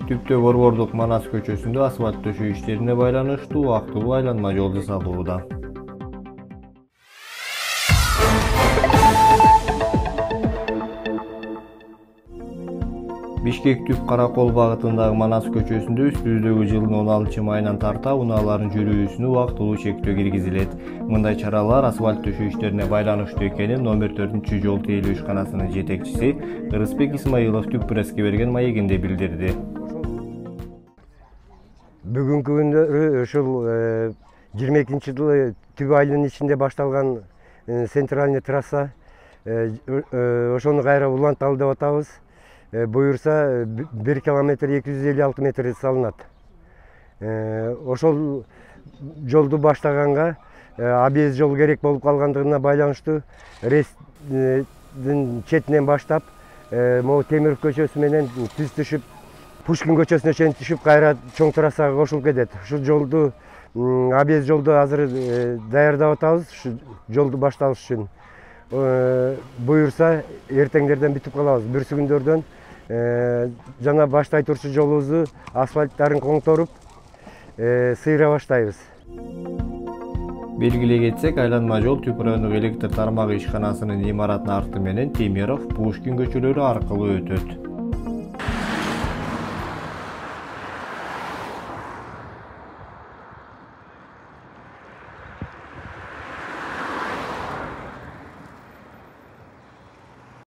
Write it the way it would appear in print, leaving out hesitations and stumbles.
түптө Борбордук Манас көчөсүндө асфальт төшөө иштерине байланыштуу убактылуу айланма жол жасалууда. Бишкек түп Каракол багытындагы Манас көчөсүндө үстүбүздөгү жылдын 16-майынан тарта унаалардын жүрүүсүнө убактылуу чектөө киргизилет. Мындай чаралар асфальт төшөө иштерине байланыштуу экенин номер 4-жол тейлөө ишканасынын жетекчиси Кырысбек Исмаилов түп преске берген маегинде билдирди. Бүгүнкү күндө ушул 22-жылы түп айылдын ичинде башталган центральный трасса ошону кайра уланталы деп атабыз. Буюрса 1 километр 256 метр салынат. Ошол жолду баштаганга абез жол керек болуп калгандыгына байланыштуу рейстин четинен баштап могу Темиров көчөсү менен түз түшүп Пушкин көчөсүнө чейин түшүп кайра чоң трассага кошулуп кетет. Ушул жолду абез жолду азыр даярдап атабыз, ушу жолду башталыш үчүн. Буюрса эртеңдерден бүтүп калабыз. Бүрсү күндөрдөн жана баштай турчу жолубузду асфальттарын коңторуп сыйра баштайбыз. Белгилей кетсек, айланма жол түп райондук электр тармагы ишканасынын имаратынын арты менен Темиров, Пушкин көчөлөрү аркылуу өтөт.